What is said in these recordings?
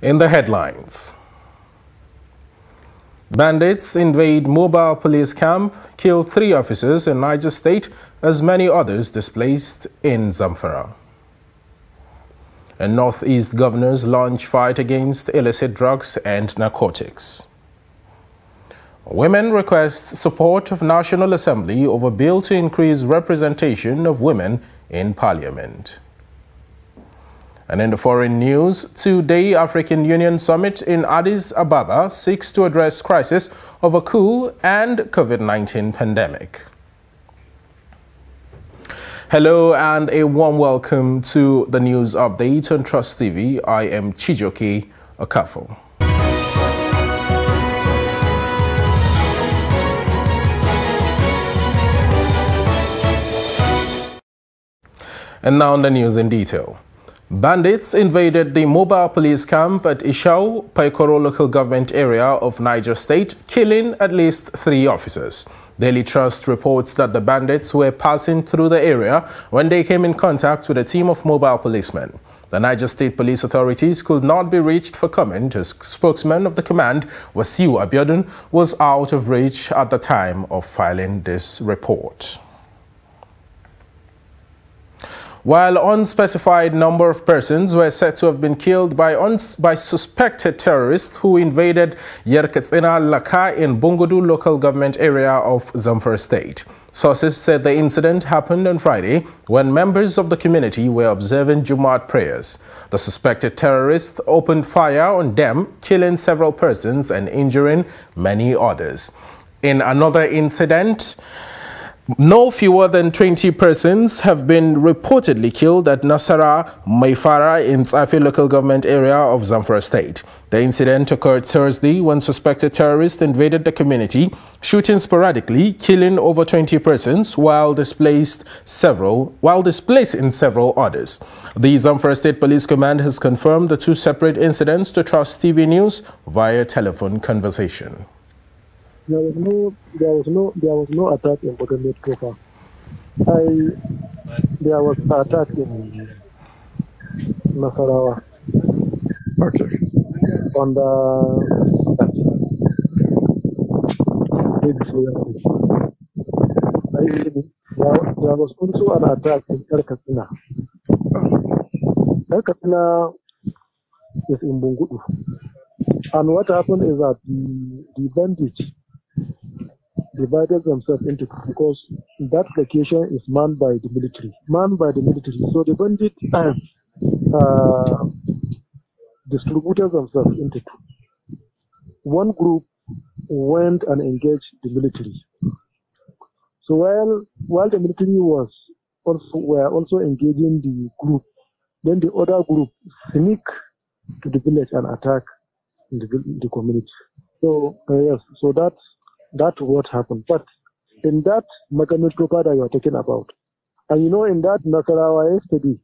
In the headlines, bandits invade mobile police camp, kill 3 officers in Niger State, as many others displaced in Zamfara. And Northeast governors launch fight against illicit drugs and narcotics. Women request support of National Assembly over bill to increase representation of women in Parliament. And in the foreign news, 2-day African Union Summit in Addis Ababa seeks to address crisis over coup and COVID-19 pandemic. Hello and a warm welcome to the news update on Trust TV. I am Chijoke Okafo. And now on the news in detail. Bandits invaded the mobile police camp at Ishau, Paikoro local government area of Niger State, killing at least 3 officers. Daily Trust reports that the bandits were passing through the area when they came in contact with a team of mobile policemen. The Niger State Police authorities could not be reached for comment as spokesman of the command, Wasiu Abiodun, was out of reach at the time of filing this report. While unspecified number of persons were said to have been killed by suspected terrorists who invaded Yerkatsina Laka in Bungudu local government area of Zamfara State. Sources said the incident happened on Friday when members of the community were observing Jumat prayers. The suspected terrorists opened fire on them, killing several persons and injuring many others. In another incident, no fewer than 20 persons have been reportedly killed at Nasara Maifara in Tsafi local government area of Zamfara State. The incident occurred Thursday when suspected terrorists invaded the community, shooting sporadically, killing over 20 persons while displacing several others. The Zamfara State Police Command has confirmed the 2 separate incidents to Trust TV News via telephone conversation. There was no attack in Bogamet Kofa. There was an attack in Nasarawa. Okay. On the there was also an attack in Erkatsina. Erkatsina is in Bungudu. And what happened is that the bandits divided themselves into, because that location is manned by the military. So the bandits distributed themselves into 2. One group went and engaged the military. So while the military were also engaging the group, then the other group sneak to the village and attack the community. So yes, so that's what happened. But in that Magamit Kopa that you are talking about, and in that Nasarawa yesterday,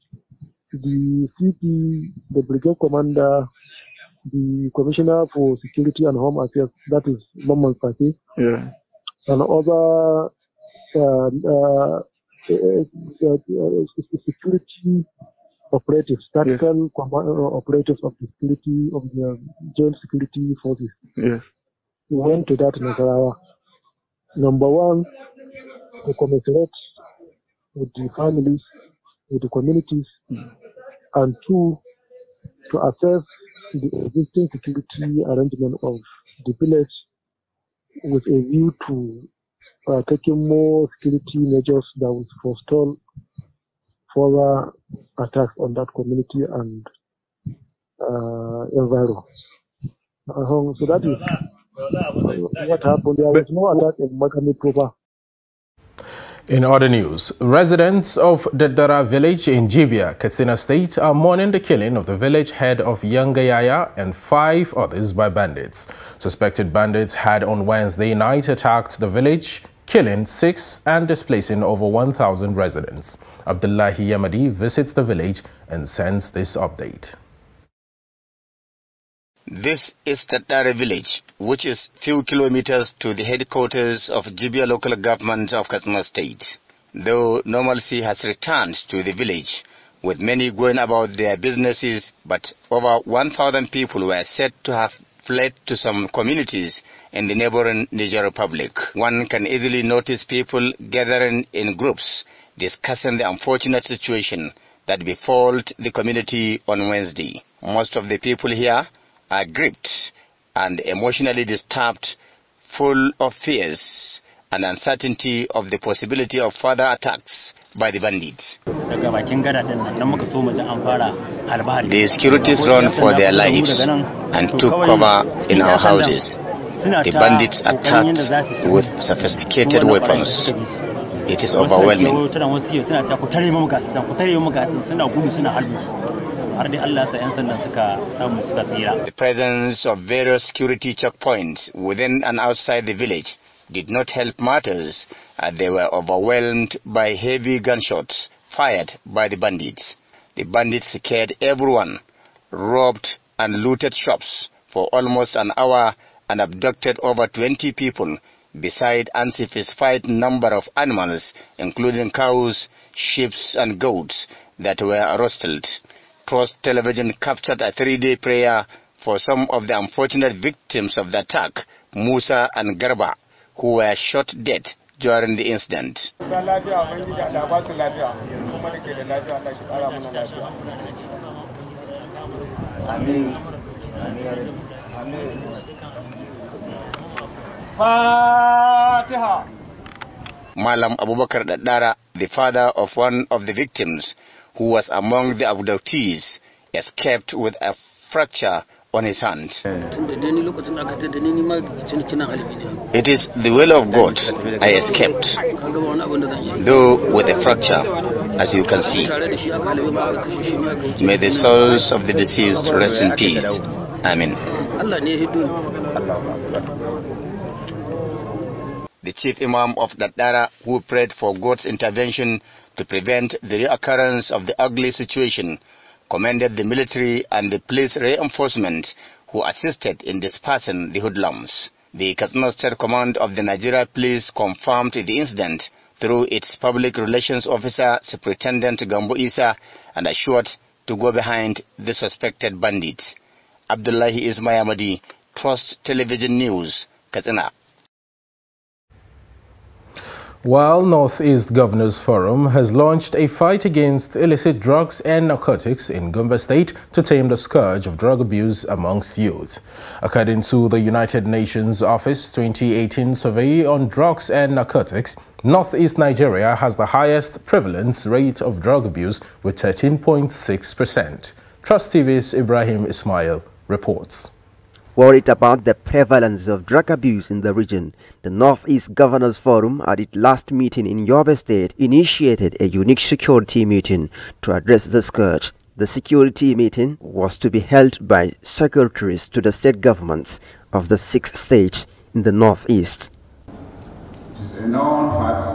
the CP, the brigade commander, the commissioner for security and home affairs, that is Maman Fati, yeah, and other security operatives, tactical operatives of the security of the joint security forces. yes, Went to that Nasarawa. Number 1, to commiserate with the families, with the communities, and 2, to assess the existing security arrangement of the village with a view to taking more security measures that will forestall further attacks on that community and environment. So that is what happened. There was no attack in Magamit Kopa. In other news, residents of Dedara village in Jibia, Katsina State, are mourning the killing of the village head of Yangayaya and 5 others by bandits. Suspected bandits had on Wednesday night attacked the village, killing 6 and displacing over 1,000 residents. Abdullahi Yamadi visits the village and sends this update. This is Tatare village, which is few kilometers to the headquarters of Jibia local government of Katsina State. Though normalcy has returned to the village, with many going about their businesses, but over 1,000 people were said to have fled to some communities in the neighboring Niger Republic. One can easily notice people gathering in groups discussing the unfortunate situation that befell the community on Wednesday. Most of the people here are gripped and emotionally disturbed, full of fears and uncertainty of the possibility of further attacks by the bandits. The securities run for their lives and took cover in our houses. The bandits attacked with sophisticated weapons. It is overwhelming. The presence of various security checkpoints within and outside the village did not help matters, as they were overwhelmed by heavy gunshots fired by the bandits. The bandits scared everyone, robbed and looted shops for almost an hour, and abducted over 20 people, beside unsatisfied number of animals, including cows, sheep and goats that were roasted. Trust Television captured a 3-day prayer for some of the unfortunate victims of the attack, Musa and Garba, who were shot dead during the incident. Malam Abubakar Dadara, the father of one of the victims, who was among the abductees, escaped with a fracture on his hand. It is the will of God I escaped, though with a fracture, as you can see. May the souls of the deceased rest in peace. Amen. The chief imam of Dadara, who prayed for God's intervention to prevent the reoccurrence of the ugly situation, commended the military and the police reinforcement who assisted in dispersing the hoodlums. The Katsina State Command of the Nigeria Police confirmed the incident through its public relations officer, Superintendent Gambo Isa, and assured to go behind the suspected bandits. Abdullahi Ismayamadi, Trust Television News, Katsina. While Northeast Governors Forum has launched a fight against illicit drugs and narcotics in Gombe State to tame the scourge of drug abuse amongst youth. According to the United Nations Office 2018 survey on drugs and narcotics, Northeast Nigeria has the highest prevalence rate of drug abuse with 13.6%. Trust TV's Ibrahim Ismail reports. Worried about the prevalence of drug abuse in the region, the Northeast Governors Forum at its last meeting in Yobe State initiated a unique security meeting to address the scourge. The security meeting was to be held by secretaries to the state governments of the 6 states in the Northeast. It is a known fact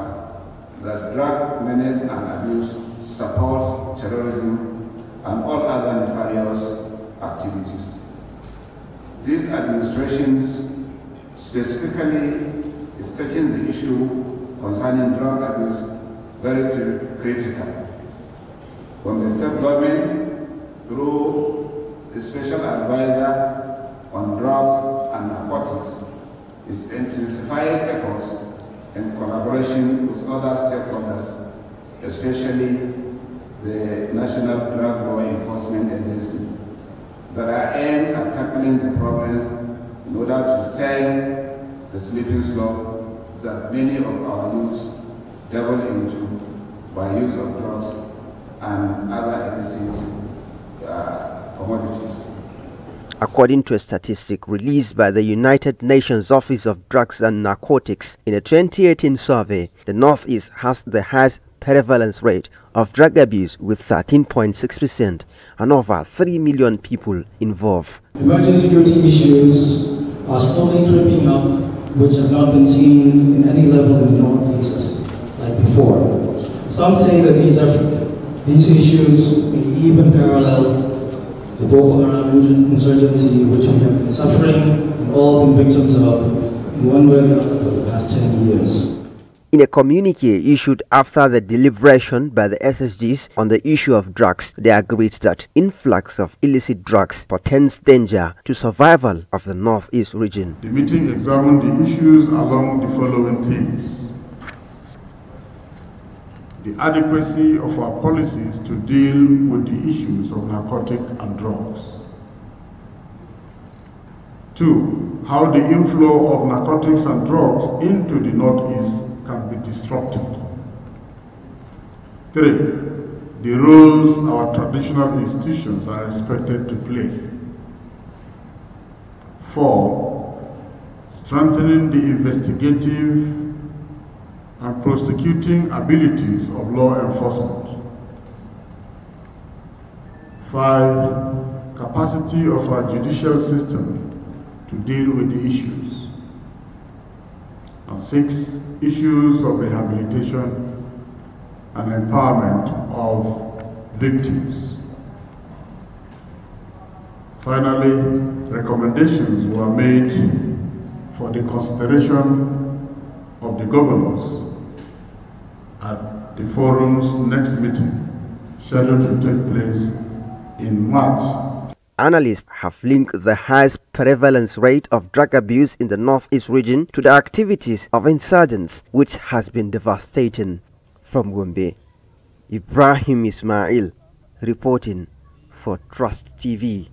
that drug menace and abuse supports terrorism and all other nefarious activities. These administrations specifically is taking the issue concerning drug abuse very critical. From the state government through the special advisor on drugs and narcotics is intensifying efforts in collaboration with other stakeholders, especially the National Drug Law Enforcement Agency, that are aimed at tackling the problems in order to stem the slippery slope that many of our youths dabble into by use of drugs and other illicit commodities. According to a statistic released by the United Nations Office of Drugs and Narcotics in a 2018 survey, the Northeast has the highest prevalence rate of drug abuse with 13.6% and over 3 million people involved. Emerging security issues are slowly creeping up, which have not been seen in any level in the Northeast like before. Some say that these issues may even parallel the Boko Haram insurgency, which we have been suffering and all been victims of in one way or another for the past 10 years. In a communique issued after the deliberation by the SSGs on the issue of drugs, they agreed that influx of illicit drugs portends danger to survival of the Northeast region. The meeting examined the issues along the following themes: the adequacy of our policies to deal with the issues of narcotic and drugs. 2. How the inflow of narcotics and drugs into the Northeast can be disrupted. 3. The roles our traditional institutions are expected to play. 4. Strengthening the investigative and prosecuting abilities of law enforcement. 5. Capacity of our judicial system to deal with the issues. And 6. Issues of rehabilitation and empowerment of victims. Finally, recommendations were made for the consideration of the governors at the forum's next meeting, scheduled to take place in March. Analysts have linked the highest prevalence rate of drug abuse in the Northeast region to the activities of insurgents, which has been devastating. From Gombe, Ibrahim Ismail reporting for Trust TV.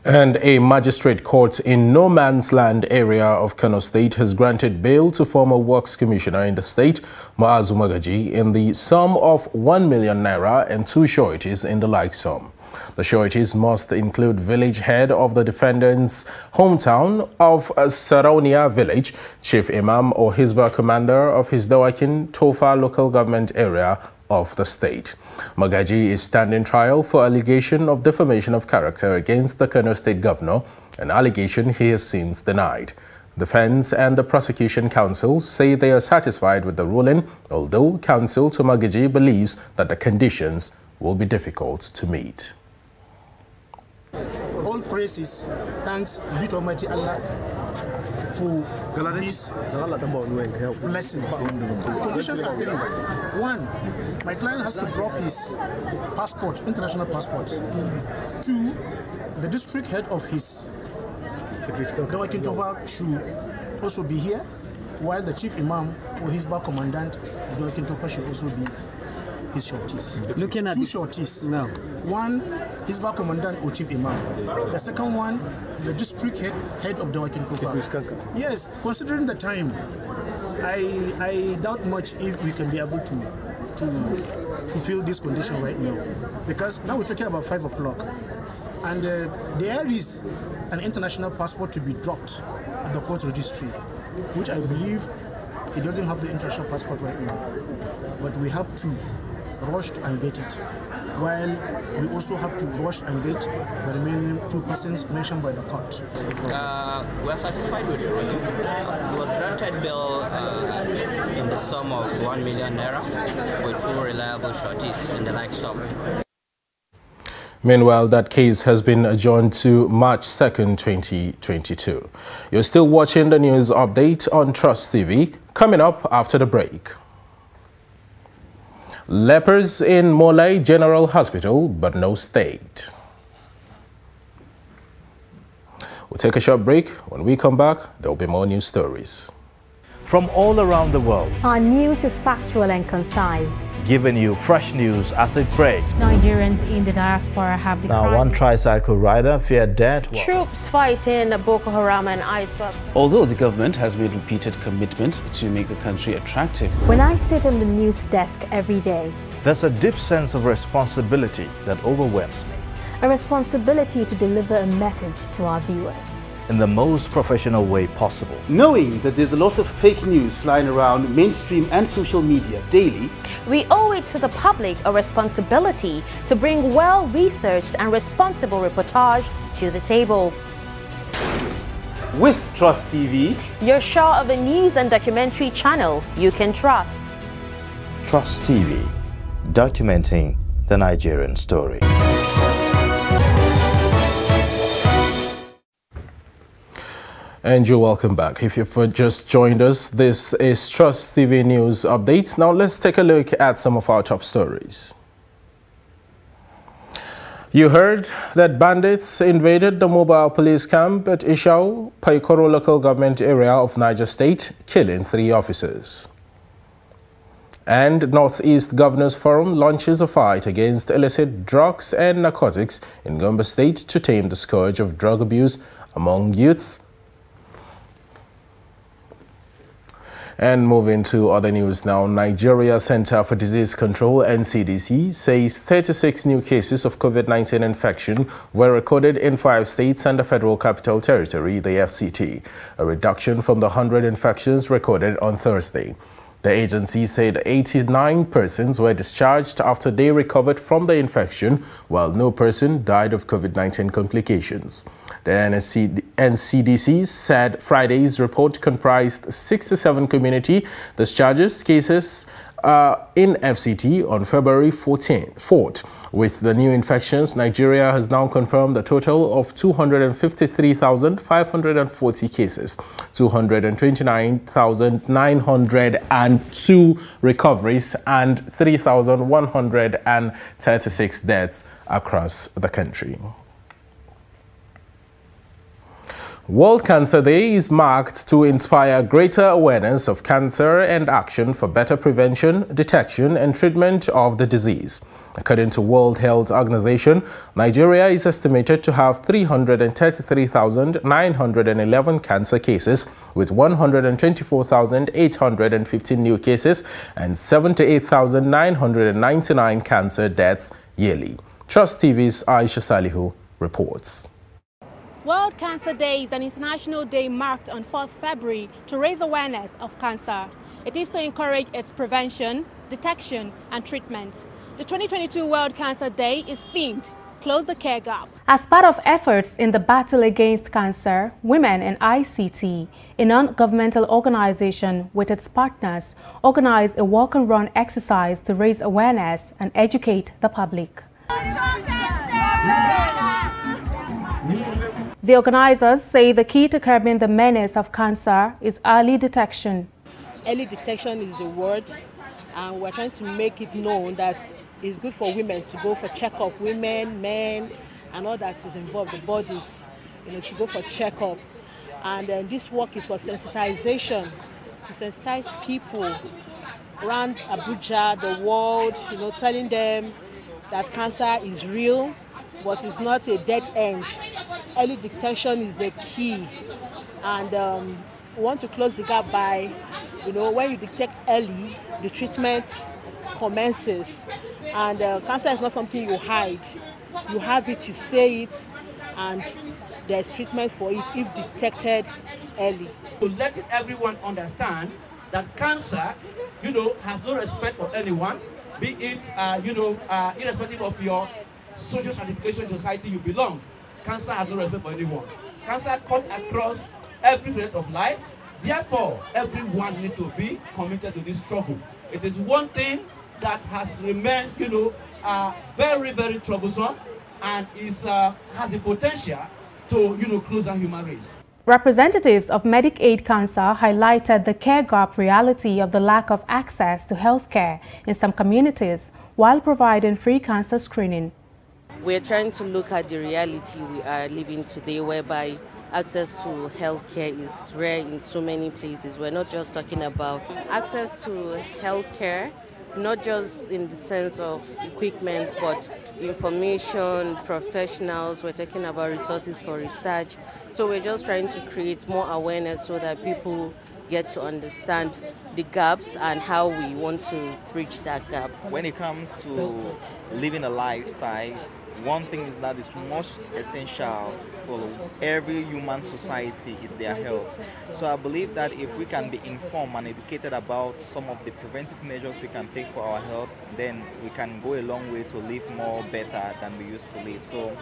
And a magistrate court in No Man's Land area of Kano State has granted bail to former Works Commissioner in the state, Maazu Magaji, in the sum of 1 million naira and 2 sureties in the like sum. The sureties must include village head of the defendant's hometown of Saraunia village, chief imam or Hizbah commander of his Dawakin Tofa local government area of the state. Magaji is standing trial for allegation of defamation of character against the Kano State governor, an allegation he has since denied. Defense and the prosecution counsel say they are satisfied with the ruling, although counsel to Magaji believes that the conditions will be difficult to meet. All praises, thanks be to Almighty Allah for this blessing. The conditions are 3. 1, my client has to drop his passport, international passport. 2, the district head of his Dawakin Tofa should also be here, while the chief imam or his bar commandant Dawakin Tofa should also be his shorties. Looking at 2 shorties. No. 1, his bar commandant or chief imam. The second one, the district head of Dawakin Tofa. Yes, considering the time, I doubt much if we can be able to fulfill this condition right now, because now we're talking about 5 o'clock, and there is an international passport to be dropped at the court registry, which I believe it doesn't have the international passport right now, but we have to rush and get it, while we also have to rush and get the remaining 2 persons mentioned by the court. We are satisfied with the ruling. He was granted bail in the sum of 1 million naira with 2 reliable shorties in the like sum. Meanwhile, that case has been adjourned to March 2nd, 2022. You're still watching the news update on Trust TV. Coming up after the break. Lepers in Molai General Hospital, but no state. We'll take a short break. When we come back, there'll be more news stories. From all around the world, our news is factual and concise, giving you fresh news as it breaks. Nigerians in the diaspora have declared. Now, one tricycle rider feared death. Troops fighting Boko Haram and ISWAP. Although the government has made repeated commitments to make the country attractive. When I sit on the news desk every day, there's a deep sense of responsibility that overwhelms me. A responsibility to deliver a message to our viewers in the most professional way possible. Knowing that there's a lot of fake news flying around mainstream and social media daily, we owe it to the public a responsibility to bring well-researched and responsible reportage to the table. With Trust TV, you're sure of a news and documentary channel you can trust. Trust TV, documenting the Nigerian story. And you're welcome back. If you've just joined us, this is Trust TV News Update. Now let's take a look at some of our top stories. You heard that bandits invaded the mobile police camp at Ishau, Paikoro local government area of Niger State, killing 3 officers. And Northeast Governors Forum launches a fight against illicit drugs and narcotics in Gombe State to tame the scourge of drug abuse among youths. And moving to other news now, Nigeria Center for Disease Control (NCDC) says 36 new cases of COVID-19 infection were recorded in 5 states and the Federal Capital Territory, the FCT, a reduction from the 100 infections recorded on Thursday. The agency said 89 persons were discharged after they recovered from the infection, while no person died of COVID-19 complications. The NCDC said Friday's report comprised 67 community discharges cases in FCT on February 4th. With the new infections, Nigeria has now confirmed a total of 253,540 cases, 229,902 recoveries, and 3,136 deaths across the country. World Cancer Day is marked to inspire greater awareness of cancer and action for better prevention, detection, and treatment of the disease. According to World Health Organization, Nigeria is estimated to have 333,911 cancer cases, with 124,815 new cases and 78,999 cancer deaths yearly. Trust TV's Aisha Salihu reports. World Cancer Day is an international day marked on 4th February to raise awareness of cancer. It is to encourage its prevention, detection, and treatment. The 2022 World Cancer Day is themed Close the Care Gap. As part of efforts in the battle against cancer, Women in ICT, a non-governmental organization with its partners, organized a walk and run exercise to raise awareness and educate the public. The organizers say the key to curbing the menace of cancer is early detection. Early detection is the word, and we're trying to make it known that it's good for women to go for checkup. Women, men, and all that is involved, the bodies, to go for checkup. And then this work is for sensitization, to sensitize people around Abuja, the world, telling them that cancer is real, but it's not a dead end. Early detection is the key, and we want to close the gap by, when you detect early, the treatment commences. And cancer is not something you hide. You have it, you say it, and there's treatment for it if detected early. To let everyone understand that cancer, has no respect for anyone, be it, irrespective of your social stratification society you belong. Cancer has no respect for anyone. Cancer cuts across every phase of life. Therefore, everyone needs to be committed to this struggle. It is one thing that has remained, very, very troublesome, and has the potential to, close our human race. Representatives of Medicaid Cancer highlighted the care gap reality of the lack of access to health care in some communities while providing free cancer screening. We're trying to look at the reality we are living today, whereby access to healthcare is rare in so many places. We're not just talking about access to healthcare, not just in the sense of equipment, but information, professionals. We're talking about resources for research. So we're just trying to create more awareness so that people get to understand the gaps and how we want to bridge that gap. When it comes to living a lifestyle, one thing is that is most essential for every human society is their health. So I believe that if we can be informed and educated about some of the preventive measures we can take for our health, then we can go a long way to live more better than we used to live. So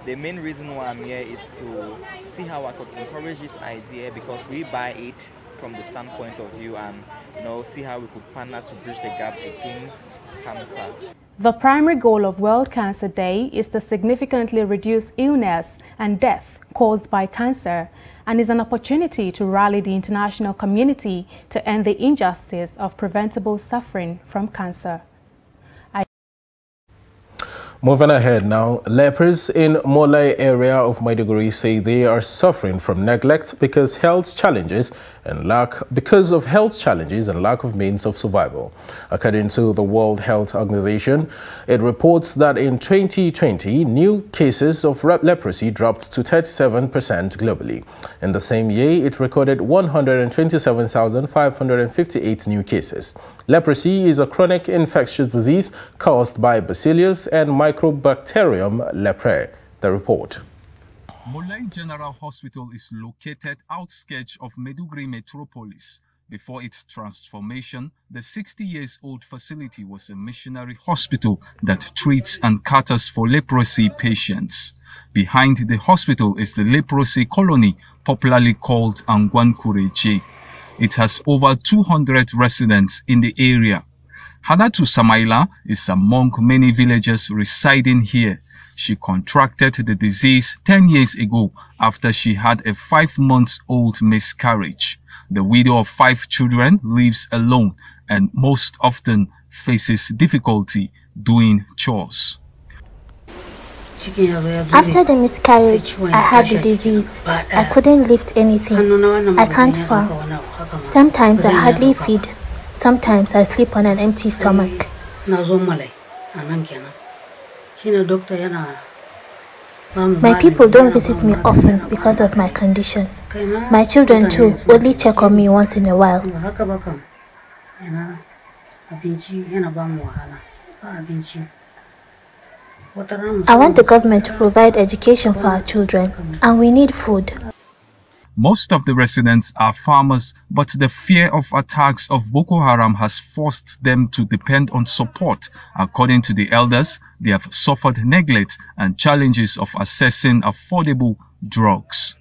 the main reason why I'm here is to see how I could encourage this idea, because we buy it from the standpoint of view and see how we could partner to bridge the gap against cancer. The primary goal of World Cancer Day is to significantly reduce illness and death caused by cancer and is an opportunity to rally the international community to end the injustice of preventable suffering from cancer. Moving ahead now, lepers in Molai area of Maiduguri say they are suffering from neglect because of health challenges and lack of means of survival. According to the World Health Organization, it reports that in 2020, new cases of leprosy dropped to 37% globally. In the same year, it recorded 127,558 new cases. Leprosy is a chronic infectious disease caused by Bacillus and Microbacterium leprae. The report. Molai General Hospital is located outskirts of Maiduguri metropolis. Before its transformation, the 60-year-old facility was a missionary hospital that treats and caters for leprosy patients. Behind the hospital is the leprosy colony, popularly called Angwankureche. It has over 200 residents in the area. Hadatu Samaila is among many villagers residing here. She contracted the disease 10 years ago after she had a 5-month-old miscarriage. The widow of 5 children lives alone and most often faces difficulty doing chores. After the miscarriage, I had the disease. I couldn't lift anything. I can't farm. Sometimes I hardly feed. Sometimes I sleep on an empty stomach. My people don't visit me often because of my condition. My children too only check on me once in a while. I want the government to provide education for our children, and we need food. Most of the residents are farmers, but the fear of attacks of Boko Haram has forced them to depend on support. According to the elders, they have suffered neglect and challenges of accessing affordable drugs.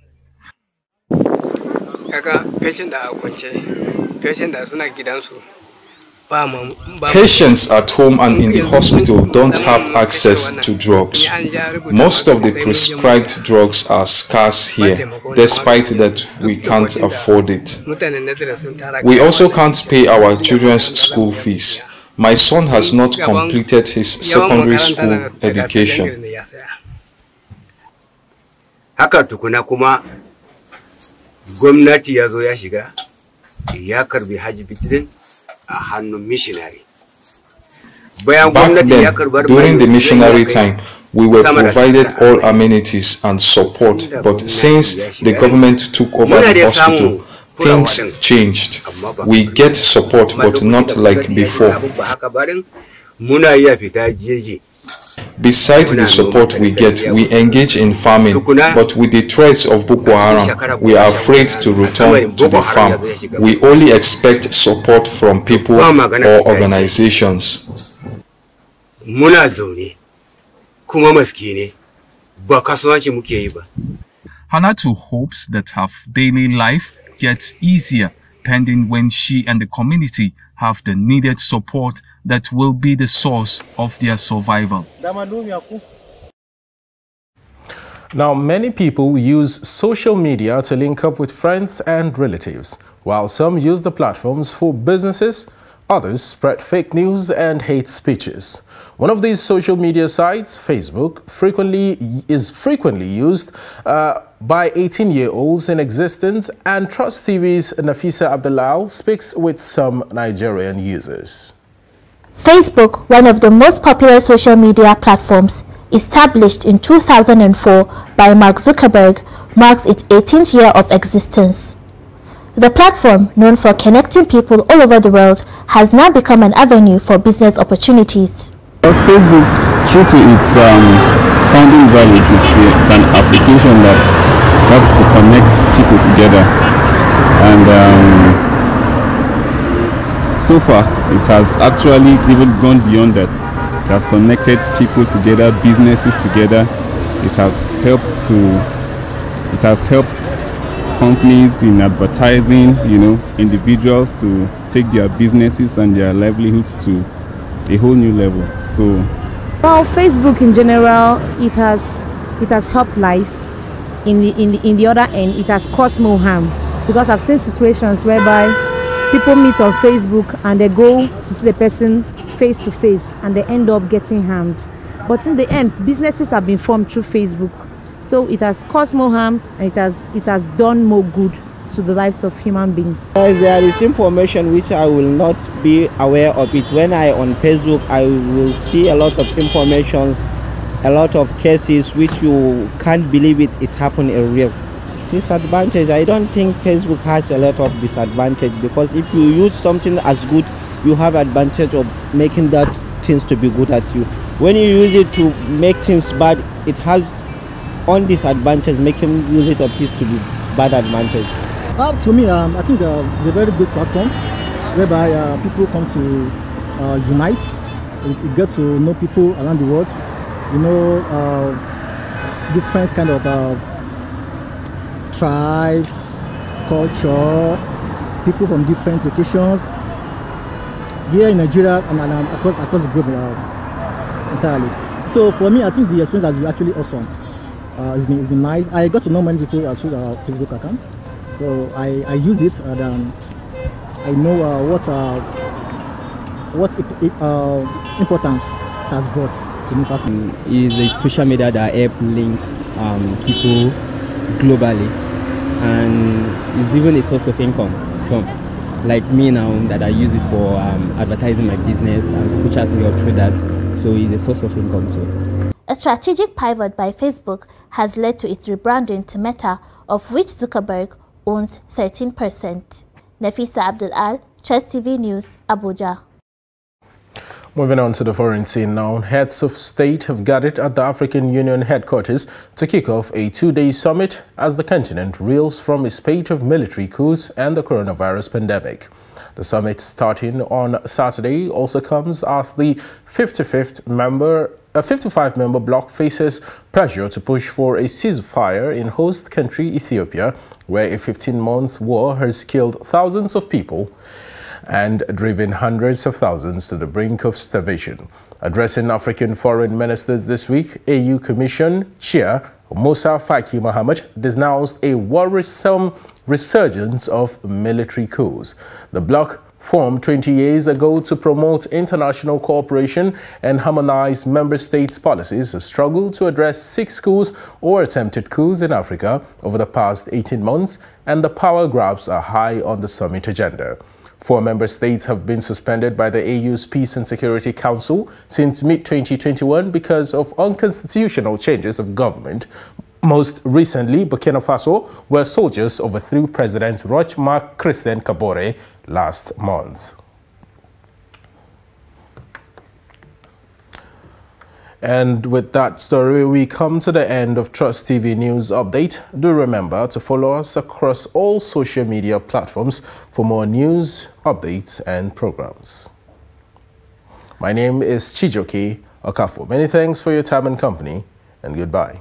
Patients at home and in the hospital don't have access to drugs. Most of the prescribed drugs are scarce here, despite that we can't afford it. We also can't pay our children's school fees. My son has not completed his secondary school education. Haka tukuna kuma gwamnati ya zo ya shiga ya karbi Haji Bitirin a hannun missionary. Back then, during the missionary time, we were provided all amenities and support, but since the government took over the hospital, things changed. We get support, but not like before. Besides the support we get, we engage in farming, but with the threats of Boko Haram, we are afraid to return to the farm. We only expect support from people or organizations. Hanatu hopes that her daily life gets easier pending when she and the community have the needed support that will be the source of their survival. Now, many people use social media to link up with friends and relatives. While some use the platforms for businesses, others spread fake news and hate speeches. One of these social media sites, Facebook, is frequently used by 18-year-olds in existence, and Trust TV's Nafisa Abdullah speaks with some Nigerian users. Facebook, one of the most popular social media platforms, established in 2004 by Mark Zuckerberg, marks its 18th year of existence. The platform, known for connecting people all over the world, has now become an avenue for business opportunities. Facebook, true to its founding values, it's an application that helps to connect people together, and so far it has actually even gone beyond that. It has connected people together, businesses together. It has helped companies in advertising, individuals to take their businesses and their livelihoods to a whole new level. So, well, Facebook in general, it has helped lives. in the other end, it has caused more harm, because I've seen situations whereby people meet on Facebook and they go to see the person face to face and they end up getting harmed. But in the end, businesses have been formed through Facebook, so it has caused more harm and it has done more good to the lives of human beings. There is information which I will not be aware of it. When I on Facebook, I will see a lot of informations, a lot of cases which you can't believe it is happening in real. Disadvantage, I don't think Facebook has a lot of disadvantage, because if you use something as good, you have advantage of making that things to be good at you. When you use it to make things bad, it has on disadvantage, making use it of this to be bad advantage. To me, I think it's a very good platform whereby people come to unite. You get to know people around the world. You know, different kind of tribes, culture, people from different locations here in Nigeria and across the globe entirely. So for me, I think the experience has been actually awesome. It's been nice. I got to know many people through our Facebook accounts. So I use it, and I know what importance it has brought to me personally. Is a social media that help link people globally, and is even a source of income to some. Like me now, that I use it for advertising my business, and people chat me up through that. So it's a source of income too. A strategic pivot by Facebook has led to its rebranding to Meta, of which Zuckerberg owns 13%. Nafisa Abdul-Al, Chess TV News, Abuja. Moving on to the foreign scene now, heads of state have gathered at the African Union headquarters to kick off a two-day summit as the continent reels from a spate of military coups and the coronavirus pandemic. The summit, starting on Saturday, also comes as the 55-member bloc faces pressure to push for a ceasefire in host country Ethiopia, where a 15-month war has killed thousands of people and driven hundreds of thousands to the brink of starvation. Addressing African foreign ministers this week, AU Commission Chair Musa Faki Mohammed denounced a worrisome resurgence of military coups. The bloc, formed 20 years ago to promote international cooperation and harmonize member states' policies, have struggled to address 6 coups or attempted coups in Africa over the past 18 months, and the power grabs are high on the summit agenda. 4 member states have been suspended by the AU's Peace and Security Council since mid-2021 because of unconstitutional changes of government. Most recently, Burkina Faso, where soldiers overthrew President Roch Marc Christian Kabore last month. And with that story, we come to the end of Trust TV News Update. Do remember to follow us across all social media platforms for more news, updates, and programs. My name is Chijoke Okafo. Many thanks for your time and company, and goodbye.